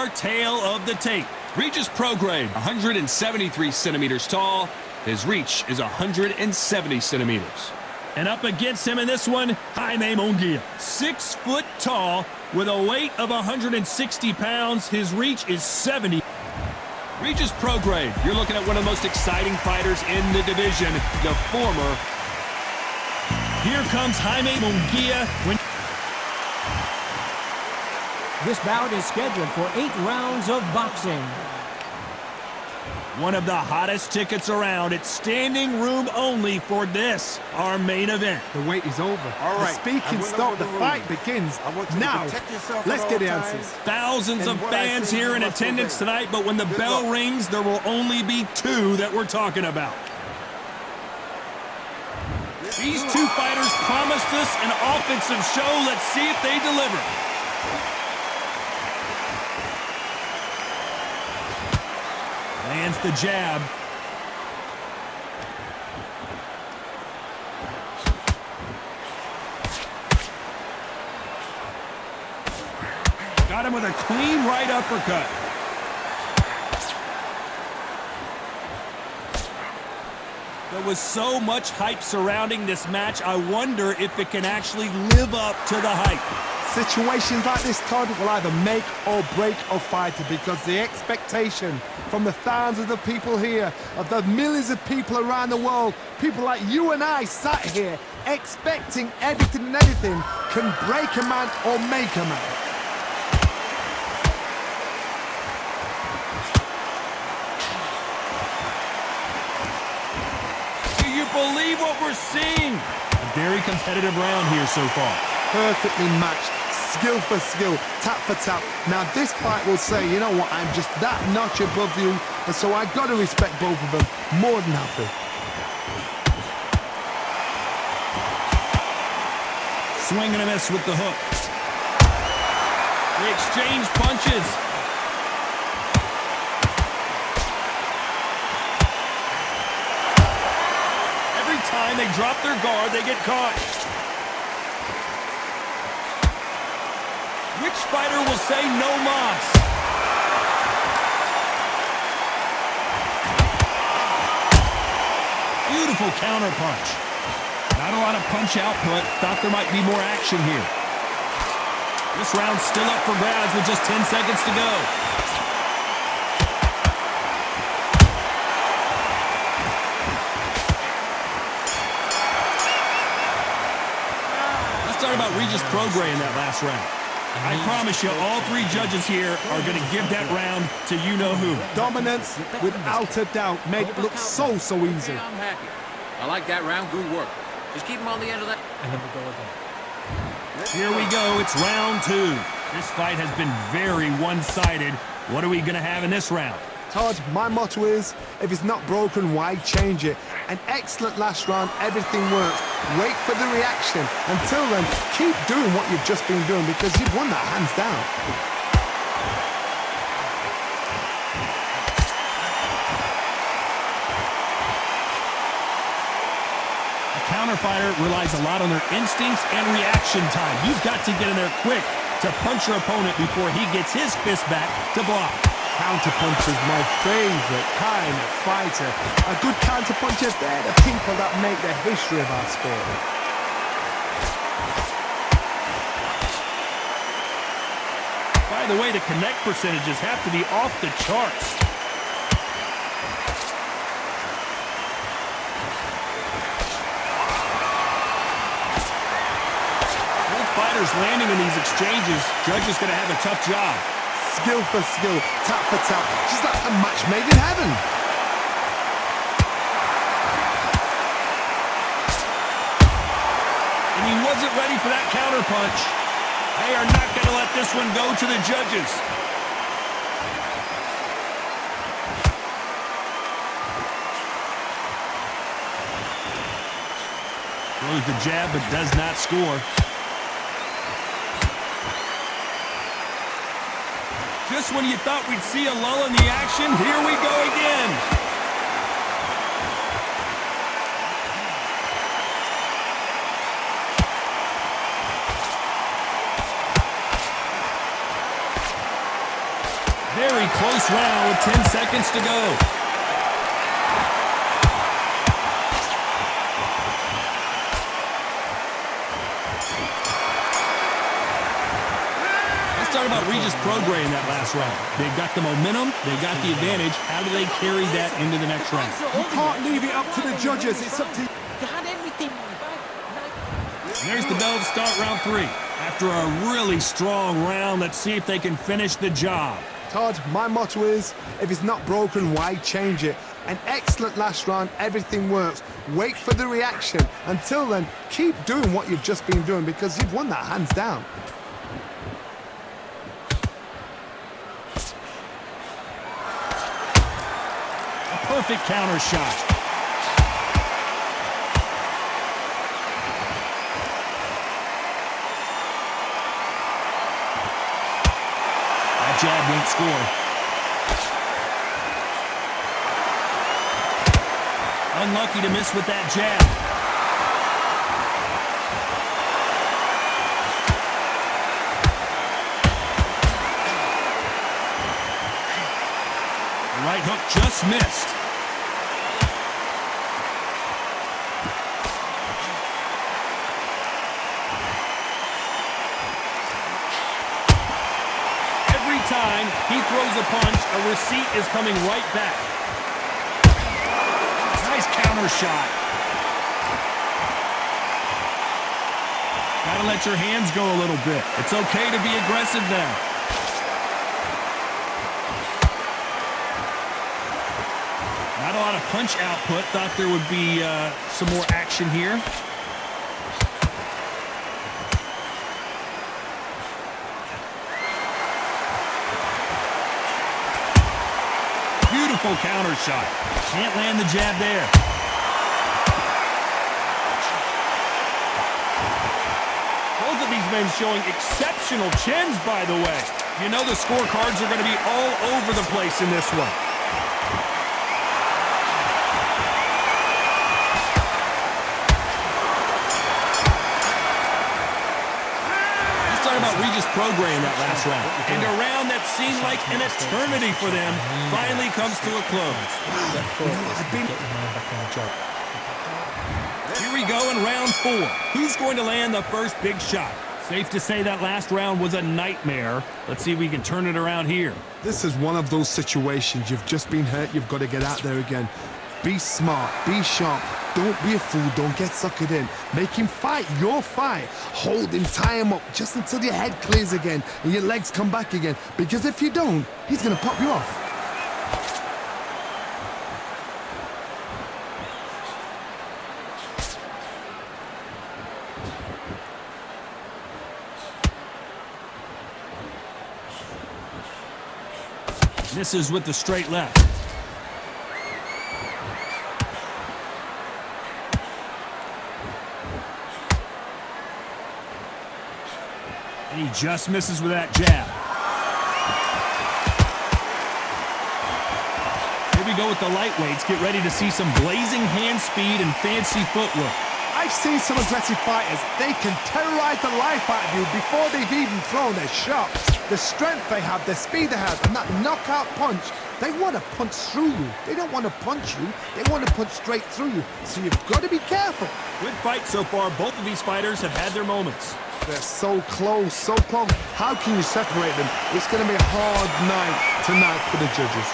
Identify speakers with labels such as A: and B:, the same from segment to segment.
A: our tale of the tape. Regis pro grade, 173 centimeters tall. His reach is 170 centimeters. And up against him in this one, Jaime Munguia. 6 foot tall with a weight of 160 pounds. His reach is 70. Regis pro grade, you're looking at one of the most exciting fighters in the division, the former. Here comes Jaime Munguia.
B: This bout is scheduled for 8 rounds of boxing.
A: One of the hottest tickets around. It's standing room only for this, our main event.
C: The wait is over.
D: All right.
C: The speaking stop. The fight begins. Now, let's get the answers.
A: Thousands of fans here in attendance tonight, but when the bell rings, there will only be 2 that we're talking about. These 2 fighters promised us an offensive show. Let's see if they deliver. Lands the jab. Got him with a clean right uppercut. There was so much hype surrounding this match, I wonder if it can actually live up to the hype.
C: Situations like this, Todd, will either make or break a fighter, because the expectation from the thousands of people here, of the millions of people around the world, people like you and I sat here expecting everything and anything, can break a man or make a man.
A: Do you believe what we're seeing? A very competitive round here so far.
C: Perfectly matched. Skill for skill, tap for tap. Now this fight will say, you know what, I'm just that notch above you, and so I got to respect both of them. More than happy.
A: Swing and a miss with the hook. They exchange punches. Every time they drop their guard, they get caught. Which fighter will say no mas? Beautiful counter punch. Not a lot of punch output. Thought there might be more action here. This round's still up for grabs with just 10 seconds to go. Let's talk about Regis Prograis in that last round. I promise you, all 3 judges here are going to give that round to you-know-who.
C: Dominance, without a doubt, made it look so easy.
D: I'm happy. I like that round. Good work. Just keep him on the end of that.
B: And then we go again.
A: Here we go. It's round 2. This fight has been very one-sided. What are we going to have in this round?
C: Todd, my motto is, if it's not broken, why change it? An excellent last round, everything works. Wait for the reaction. Until then, keep doing what you've just been doing, because you've won that hands down.
A: A counter-fighter relies a lot on their instincts and reaction time. You've got to get in there quick to punch your opponent before he gets his fist back to block.
C: Counterpuncher's my favorite kind of fighter. A good counterpuncher, they're the people that make the history of our sport.
A: By the way, the connect percentages have to be off the charts. Both fighters landing in these exchanges. Judge is going to have a tough job.
C: Skill for skill, tap for tap, just like a match made in heaven.
A: And he wasn't ready for that counter punch. They are not going to let this one go to the judges. Throws the jab but does not score. Just when you thought we'd see a lull in the action, here we go again. Very close round with 10 seconds to go. Let's talk about Regis' program that last round. They've got the momentum, they've got the advantage. How do they carry that into the next round?
C: You can't leave it up to the judges. It's up to you.
A: There's the bell to start round 3. After a really strong round, let's see if they can finish the job.
C: Todd, my motto is, if it's not broken, why change it? An excellent last round, everything works. Wait for the reaction. Until then, keep doing what you've just been doing because you've won that hands down.
A: A perfect counter shot. Jab won't score. Unlucky to miss with that jab. The right hook just missed. Time he throws a punch, a receipt is coming right back. Nice counter shot. Gotta let your hands go a little bit. It's okay to be aggressive now. Not a lot of punch output. Thought there would be some more action here. Beautiful counter shot. Can't land the jab there. Both of these men showing exceptional chins, by the way. You know the scorecards are going to be all over the place in this one. About Regis' program that last round. And a round that seemed like an eternity for them finally comes to a close. Here we go in round 4. Who's going to land the first big shot? Safe to say that last round was a nightmare. Let's see if we can turn it around here.
C: This is one of those situations. You've just been hurt. You've got to get out there again. Be smart. Be sharp. Don't be a fool. Don't get suckered in. Make him fight your fight. Hold him, tie him up just until your head clears again and your legs come back again. Because if you don't, he's going to pop you off.
A: Misses with the straight left. And he just misses with that jab. Here we go with the lightweights. Get ready to see some blazing hand speed and fancy footwork.
C: I've seen some aggressive fighters. They can terrorize the life out of you before they've even thrown their shot. The strength they have, the speed they have, and that knockout punch, they want to punch through you. They don't want to punch you. They want to punch straight through you. So you've got to be careful.
A: Good fight so far. Both of these fighters have had their moments.
C: They're so close, so close. How can you separate them? It's going to be a hard night tonight for the judges.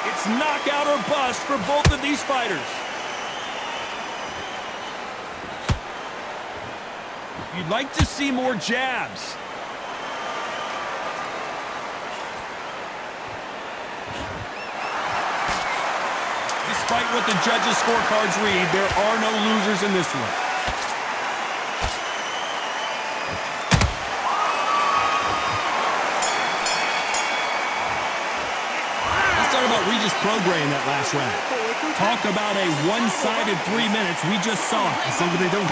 A: It's knockout or bust for both of these fighters. You'd like to see more jabs. Despite what the judges' scorecards read, there are no losers in this one. Let's talk about Regis' program that last round. Talk about a one-sided 3 minutes. We just saw it.
C: So they don't.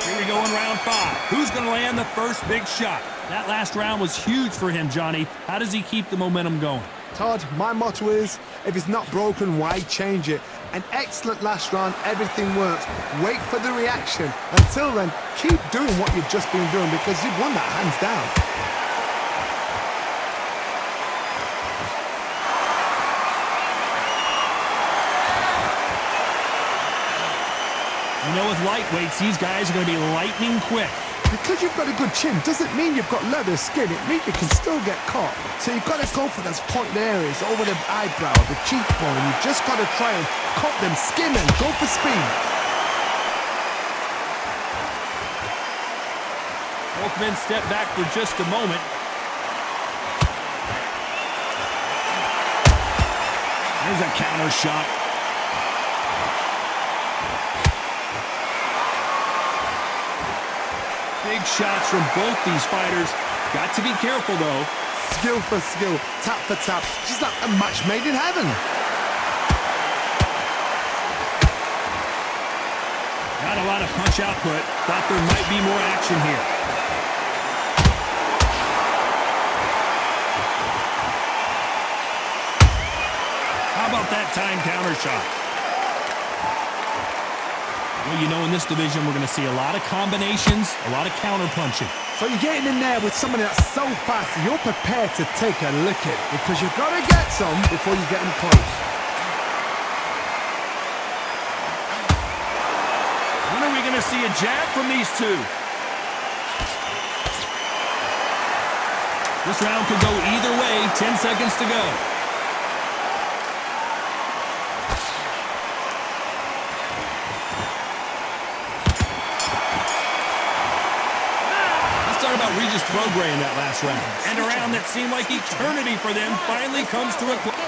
A: Here we go in round 5. Who's going to land the first big shot? That last round was huge for him, Johnny. How does he keep the momentum going?
C: Todd, my motto is, if it's not broken, why change it? An excellent last round, everything works. Wait for the reaction. Until then, keep doing what you've just been doing because you've won that hands down.
A: You know, with lightweights, these guys are going to be lightning quick.
C: Because you've got a good chin doesn't mean you've got leather skin. It means you can still get caught. So you've got to go for those point areas over the eyebrow, the cheekbone. You've just got to try and cut them, skin and go for speed.
A: Both men step back for just a moment. There's a counter shot. Big shots from both these fighters. Got to be careful, though.
C: Skill for skill, tap for tap. Just like a match made in heaven.
A: Not a lot of punch output. Thought there might be more action here. How about that time counter shot? Well, you know, in this division, we're going to see a lot of combinations, a lot of counter punching.
C: So you're getting in there with somebody that's so fast, you're prepared to take a licking because you've got to get some before you get them close.
A: When are we going to see a jab from these two? This round could go either way. 10 seconds to go. About Regis Prograis in that last round. And a round that seemed like eternity for them finally comes to a close.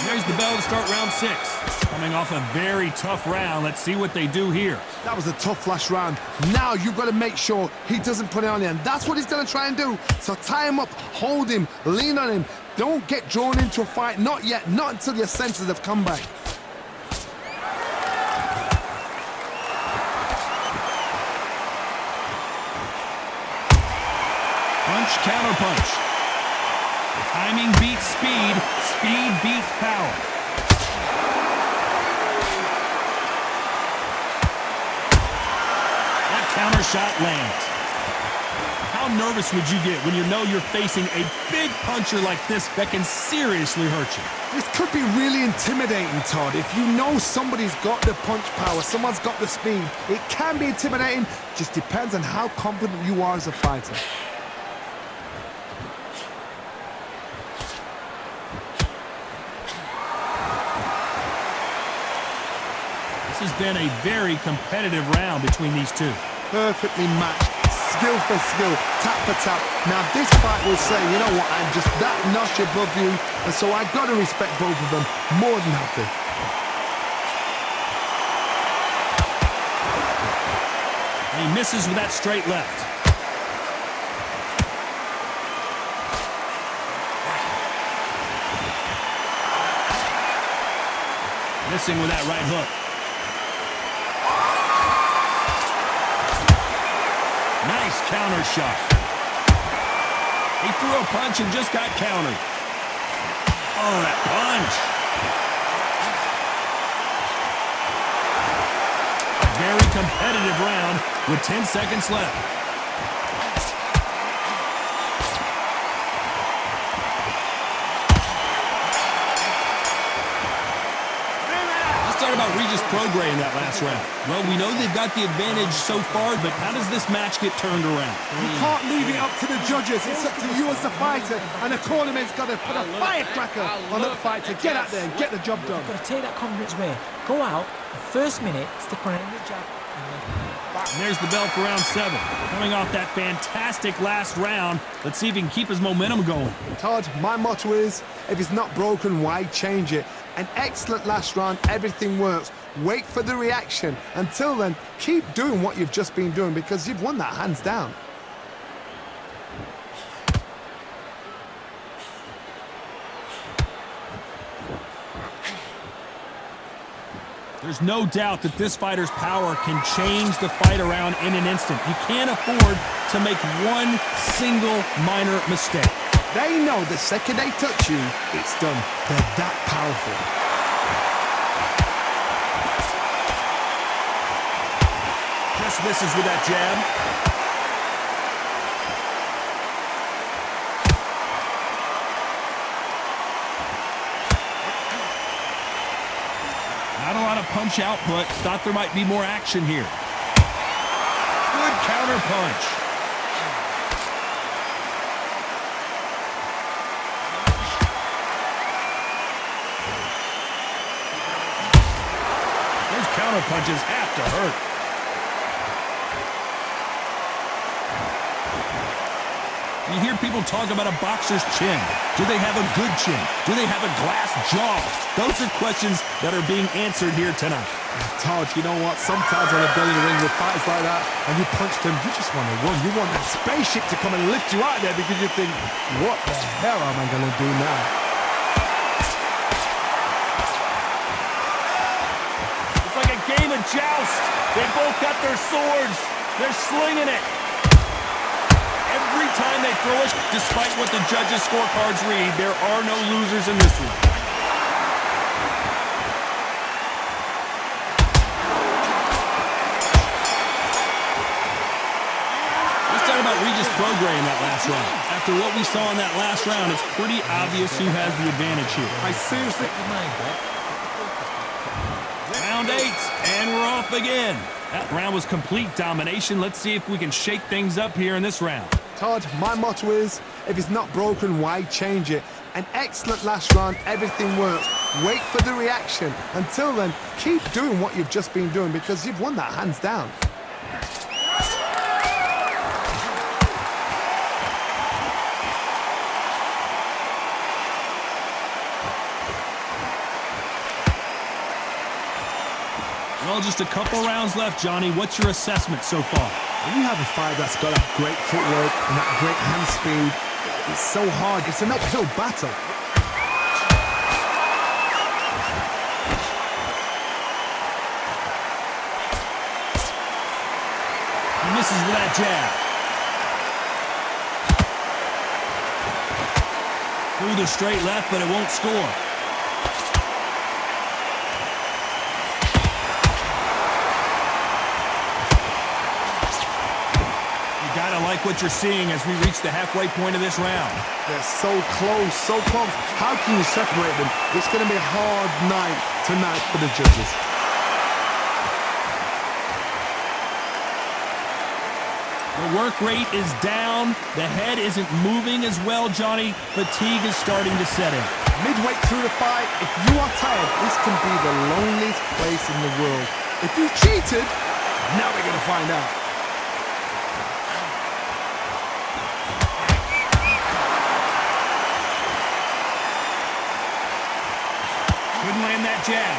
A: There's the bell to start round 6. Coming off a very tough round. Let's see what they do here.
C: That was a tough last round. Now you've got to make sure he doesn't put it on you. And that's what he's going to try and do. So tie him up, hold him, lean on him. Don't get drawn into a fight. Not yet. Not until your senses have come back.
A: Punch, counter punch. Timing beats speed. Speed beats power. That counter shot lands. How nervous would you get when you know you're facing a big puncher like this that can seriously hurt you?
C: This could be really intimidating, Todd. If you know somebody's got the punch power, someone's got the speed, it can be intimidating. Just depends on how confident you are as a fighter.
A: This has been a very competitive round between these two.
C: Perfectly matched, skill for skill, tap for tap. Now this fight will say, you know what, I'm just that notch above you, and so I got to respect both of them more than happy.
A: And he misses with that straight left. Missing with that right hook. Nice counter shot. He threw a punch and just got countered. Oh, that punch. A very competitive round with 10 seconds left. About Regis Prograis in that last round. Well, we know they've got the advantage so far, but how does this match get turned around?
C: You can't leave it up to the judges. It's up to you as the fighter, and the cornerman's got to put a firecracker on that fight to get out there and get the job done.
B: You've got to take that confidence away. Go out, the first minute, stick on the jab.
A: And there's the bell for round 7. Coming off that fantastic last round, let's see if he can keep his momentum going.
C: Todd, my motto is, if it's not broken, why change it? An excellent last round, everything works. Wait for the reaction. Until then, keep doing what you've just been doing because you've won that hands down.
A: There's no doubt that this fighter's power can change the fight around in an instant. You can't afford to make one single minor mistake.
C: They know the second they touch you, it's done. They're that powerful.
A: Just misses with that jab. Not a lot of punch output. Thought there might be more action here. Good counter punch. Those counter punches have to hurt. You hear people talk about a boxer's chin. Do they have a good chin? Do they have a glass jaw? Those are questions that are being answered here tonight.
C: Todd, you know what? Sometimes when I've been in the ring with fights like that and you punch them, you just want to run. You want that spaceship to come and lift you out there because you think, what the hell am I going to do now?
A: It's like a game of joust. They both got their swords. They're slinging it. Every time they throw it, despite what the judges' scorecards read, there are no losers in this one. Let's talk about Regis' program that last round. After what we saw in that last round, it's pretty obvious who has the advantage here.
C: I seriously...
A: Round 8, and we're off again. That round was complete domination. Let's see if we can shake things up here in this round.
C: Todd, my motto is, if it's not broken, why change it? An excellent last round, everything works. Wait for the reaction. Until then, keep doing what you've just been doing because you've won that hands down.
A: Well, just a couple rounds left, Johnny. What's your assessment so far?
C: When you have a fight that's got that great footwork and that great hand speed, it's so hard. It's an uphill battle.
A: He misses with that jab. Through the straight left, but it won't score. Gotta like what you're seeing as we reach the halfway point of this round.
C: They're so close, so close. How can you separate them? It's going to be a hard night tonight for the judges.
A: The work rate is down. The head isn't moving as well, Johnny. Fatigue is starting to set in.
C: Midway through the fight, if you are tired, this can be the loneliest place in the world. If you cheated, now we're going to find out.
A: Couldn't land that jab.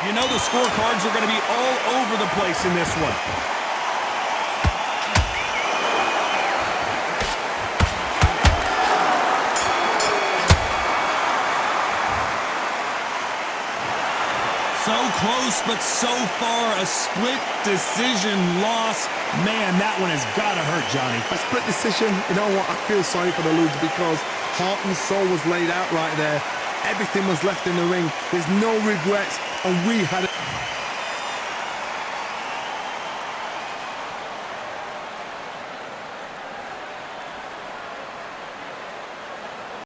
A: You know the scorecards are going to be all over the place in this one. So close, but so far a split decision loss. Man, that one has got to hurt, Johnny.
C: A split decision, you know what? I feel sorry for the loser because heart and soul was laid out right there. Everything was left in the ring. There's no regrets, and we had